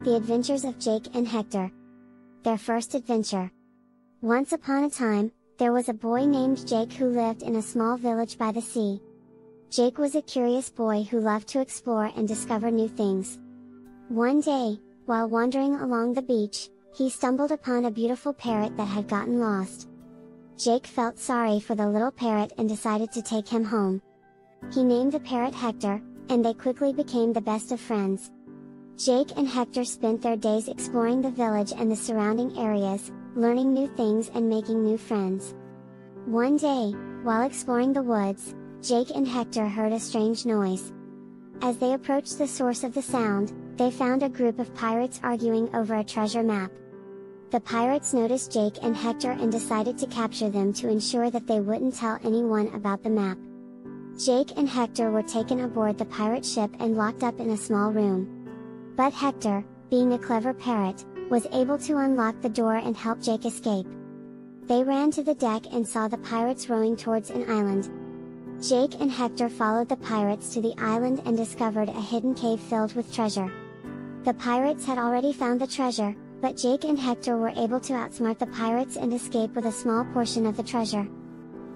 The Adventures of Jake and Hector. Their first adventure. Once upon a time, there was a boy named Jake who lived in a small village by the sea. Jake was a curious boy who loved to explore and discover new things. One day, while wandering along the beach, he stumbled upon a beautiful parrot that had gotten lost. Jake felt sorry for the little parrot and decided to take him home. He named the parrot Hector, and they quickly became the best of friends. Jake and Hector spent their days exploring the village and the surrounding areas, learning new things and making new friends. One day, while exploring the woods, Jake and Hector heard a strange noise. As they approached the source of the sound, they found a group of pirates arguing over a treasure map. The pirates noticed Jake and Hector and decided to capture them to ensure that they wouldn't tell anyone about the map. Jake and Hector were taken aboard the pirate ship and locked up in a small room. But Hector, being a clever parrot, was able to unlock the door and help Jake escape. They ran to the deck and saw the pirates rowing towards an island. Jake and Hector followed the pirates to the island and discovered a hidden cave filled with treasure. The pirates had already found the treasure, but Jake and Hector were able to outsmart the pirates and escape with a small portion of the treasure.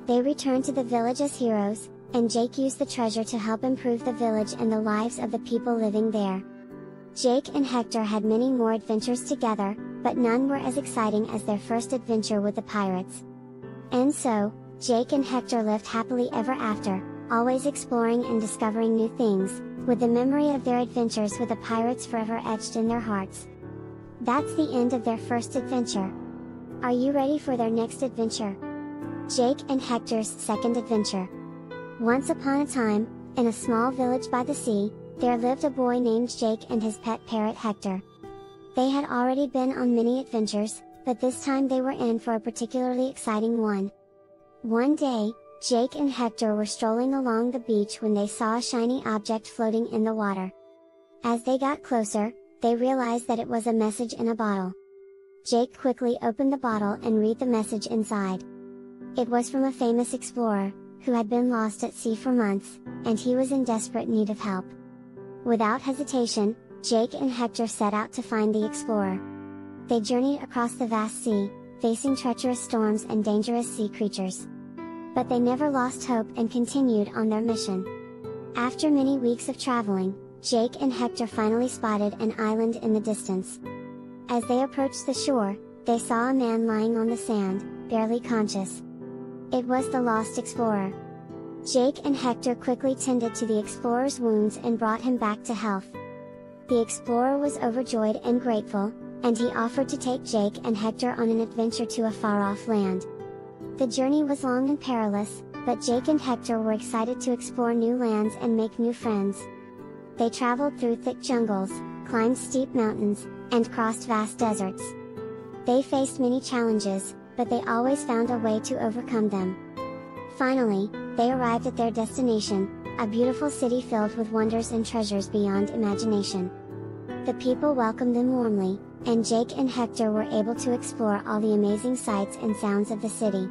They returned to the village as heroes, and Jake used the treasure to help improve the village and the lives of the people living there. Jake and Hector had many more adventures together, but none were as exciting as their first adventure with the pirates. And so, Jake and Hector lived happily ever after, always exploring and discovering new things, with the memory of their adventures with the pirates forever etched in their hearts. That's the end of their first adventure. Are you ready for their next adventure? Jake and Hector's second adventure. Once upon a time, in a small village by the sea, there lived a boy named Jake and his pet parrot Hector. They had already been on many adventures, but this time they were in for a particularly exciting one. One day, Jake and Hector were strolling along the beach when they saw a shiny object floating in the water. As they got closer, they realized that it was a message in a bottle. Jake quickly opened the bottle and read the message inside. It was from a famous explorer, who had been lost at sea for months, and he was in desperate need of help. Without hesitation, Jake and Hector set out to find the explorer. They journeyed across the vast sea, facing treacherous storms and dangerous sea creatures. But they never lost hope and continued on their mission. After many weeks of traveling, Jake and Hector finally spotted an island in the distance. As they approached the shore, they saw a man lying on the sand, barely conscious. It was the lost explorer. Jake and Hector quickly tended to the explorer's wounds and brought him back to health. The explorer was overjoyed and grateful, and he offered to take Jake and Hector on an adventure to a far-off land. The journey was long and perilous, but Jake and Hector were excited to explore new lands and make new friends. They traveled through thick jungles, climbed steep mountains, and crossed vast deserts. They faced many challenges, but they always found a way to overcome them. Finally, they arrived at their destination, a beautiful city filled with wonders and treasures beyond imagination. The people welcomed them warmly, and Jake and Hector were able to explore all the amazing sights and sounds of the city.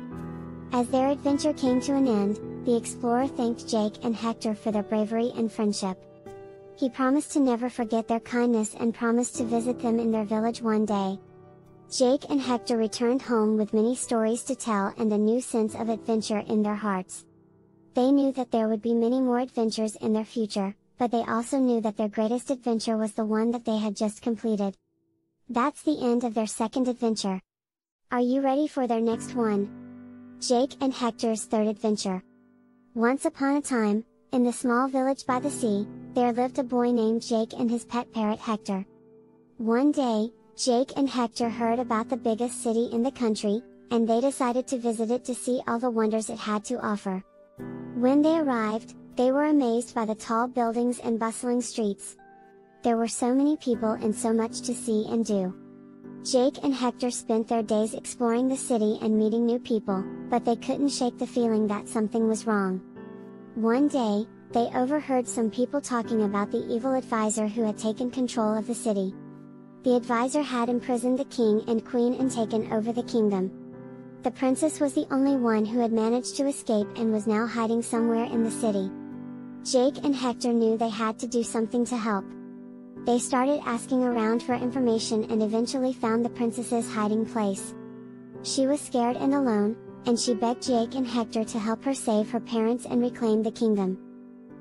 As their adventure came to an end, the explorer thanked Jake and Hector for their bravery and friendship. He promised to never forget their kindness and promised to visit them in their village one day. Jake and Hector returned home with many stories to tell and a new sense of adventure in their hearts. They knew that there would be many more adventures in their future, but they also knew that their greatest adventure was the one that they had just completed. That's the end of their second adventure. Are you ready for their next one? Jake and Hector's third adventure. Once upon a time, in the small village by the sea, there lived a boy named Jake and his pet parrot Hector. One day, Jake and Hector heard about the biggest city in the country, and they decided to visit it to see all the wonders it had to offer. When they arrived, they were amazed by the tall buildings and bustling streets. There were so many people and so much to see and do. Jake and Hector spent their days exploring the city and meeting new people, but they couldn't shake the feeling that something was wrong. One day, they overheard some people talking about the evil advisor who had taken control of the city. The advisor had imprisoned the king and queen and taken over the kingdom. The princess was the only one who had managed to escape and was now hiding somewhere in the city. Jake and Hector knew they had to do something to help. They started asking around for information and eventually found the princess's hiding place. She was scared and alone, and she begged Jake and Hector to help her save her parents and reclaim the kingdom.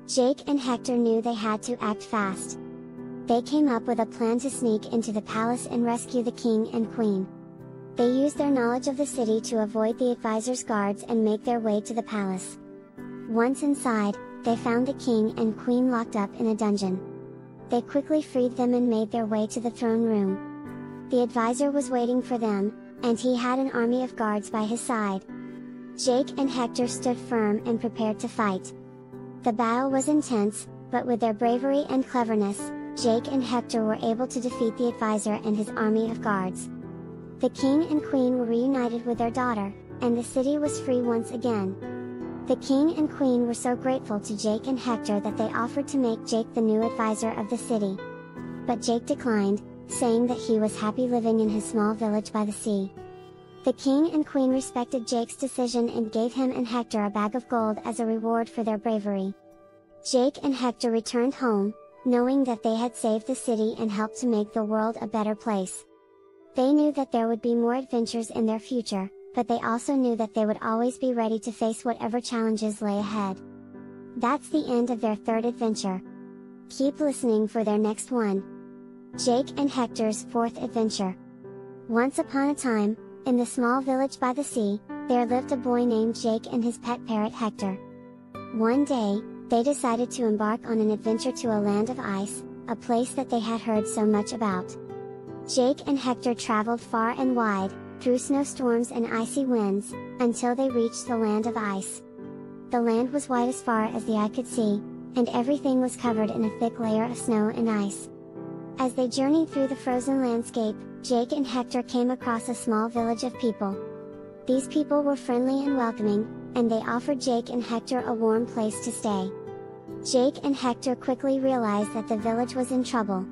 Jake and Hector knew they had to act fast. They came up with a plan to sneak into the palace and rescue the king and queen. They used their knowledge of the city to avoid the advisor's guards and make their way to the palace. Once inside, they found the king and queen locked up in a dungeon. They quickly freed them and made their way to the throne room. The advisor was waiting for them, and he had an army of guards by his side. Jake and Hector stood firm and prepared to fight. The battle was intense, but with their bravery and cleverness, Jake and Hector were able to defeat the advisor and his army of guards. The king and queen were reunited with their daughter, and the city was free once again. The king and queen were so grateful to Jake and Hector that they offered to make Jake the new advisor of the city. But Jake declined, saying that he was happy living in his small village by the sea. The king and queen respected Jake's decision and gave him and Hector a bag of gold as a reward for their bravery. Jake and Hector returned home, knowing that they had saved the city and helped to make the world a better place. They knew that there would be more adventures in their future, but they also knew that they would always be ready to face whatever challenges lay ahead. That's the end of their third adventure. Keep listening for their next one. Jake and Hector's fourth adventure. Once upon a time, in the small village by the sea, there lived a boy named Jake and his pet parrot Hector. One day, they decided to embark on an adventure to a land of ice, a place that they had heard so much about. Jake and Hector traveled far and wide, through snowstorms and icy winds, until they reached the land of ice. The land was white as far as the eye could see, and everything was covered in a thick layer of snow and ice. As they journeyed through the frozen landscape, Jake and Hector came across a small village of people. These people were friendly and welcoming, and they offered Jake and Hector a warm place to stay. Jake and Hector quickly realized that the village was in trouble.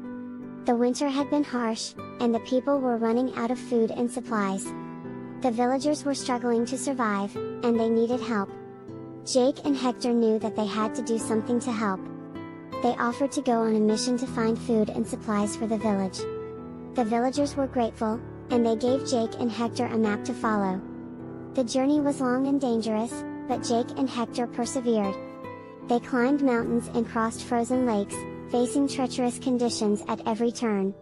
The winter had been harsh, and the people were running out of food and supplies. The villagers were struggling to survive, and they needed help. Jake and Hector knew that they had to do something to help. They offered to go on a mission to find food and supplies for the village. The villagers were grateful, and they gave Jake and Hector a map to follow. The journey was long and dangerous, but Jake and Hector persevered. They climbed mountains and crossed frozen lakes, facing treacherous conditions at every turn.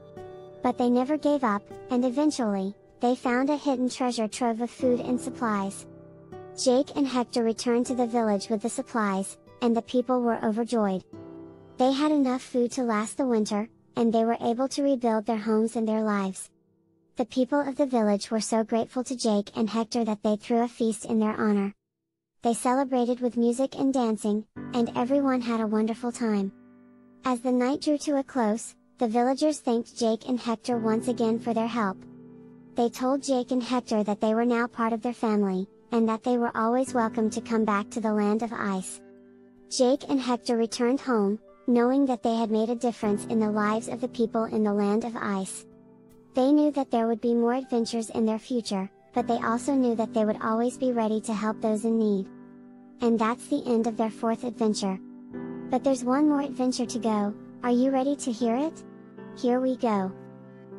But they never gave up, and eventually, they found a hidden treasure trove of food and supplies. Jake and Hector returned to the village with the supplies, and the people were overjoyed. They had enough food to last the winter, and they were able to rebuild their homes and their lives. The people of the village were so grateful to Jake and Hector that they threw a feast in their honor. They celebrated with music and dancing, and everyone had a wonderful time. As the night drew to a close, the villagers thanked Jake and Hector once again for their help. They told Jake and Hector that they were now part of their family, and that they were always welcome to come back to the land of ice. Jake and Hector returned home, knowing that they had made a difference in the lives of the people in the land of ice. They knew that there would be more adventures in their future, but they also knew that they would always be ready to help those in need. And that's the end of their fourth adventure. But there's one more adventure to go. Are you ready to hear it? Here we go.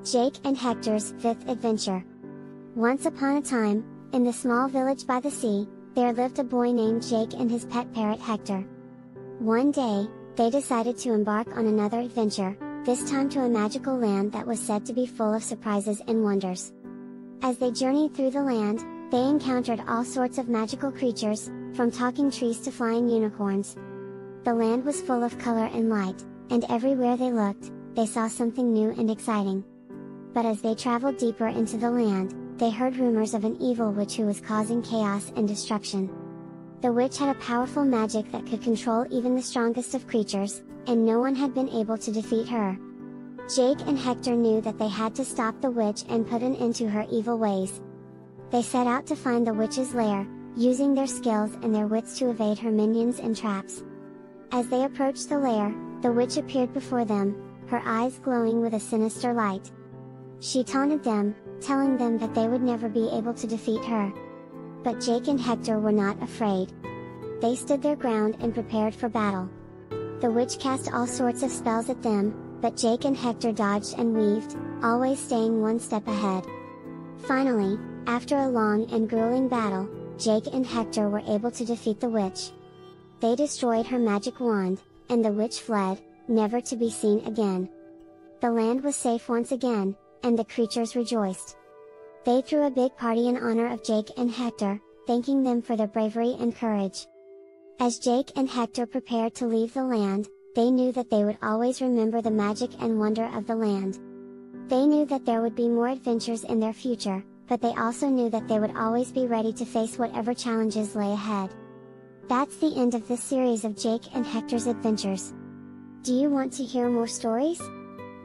Jake and Hector's fifth adventure. Once upon a time, in the small village by the sea, there lived a boy named Jake and his pet parrot Hector. One day, they decided to embark on another adventure, this time to a magical land that was said to be full of surprises and wonders. As they journeyed through the land, they encountered all sorts of magical creatures, from talking trees to flying unicorns. The land was full of color and light, and everywhere they looked, they saw something new and exciting. But as they traveled deeper into the land, they heard rumors of an evil witch who was causing chaos and destruction. The witch had a powerful magic that could control even the strongest of creatures, and no one had been able to defeat her. Jake and Hector knew that they had to stop the witch and put an end to her evil ways. They set out to find the witch's lair, using their skills and their wits to evade her minions and traps. As they approached the lair, the witch appeared before them, her eyes glowing with a sinister light. She taunted them, telling them that they would never be able to defeat her. But Jake and Hector were not afraid. They stood their ground and prepared for battle. The witch cast all sorts of spells at them, but Jake and Hector dodged and weaved, always staying one step ahead. Finally, after a long and grueling battle, Jake and Hector were able to defeat the witch. They destroyed her magic wand, and the witch fled, never to be seen again. The land was safe once again, and the creatures rejoiced. They threw a big party in honor of Jake and Hector, thanking them for their bravery and courage. As Jake and Hector prepared to leave the land, they knew that they would always remember the magic and wonder of the land. They knew that there would be more adventures in their future, but they also knew that they would always be ready to face whatever challenges lay ahead. That's the end of this series of Jake and Hector's adventures. Do you want to hear more stories?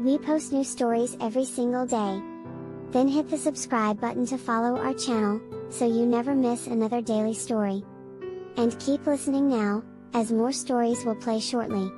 We post new stories every single day. Then hit the subscribe button to follow our channel, so you never miss another daily story. And keep listening now, as more stories will play shortly.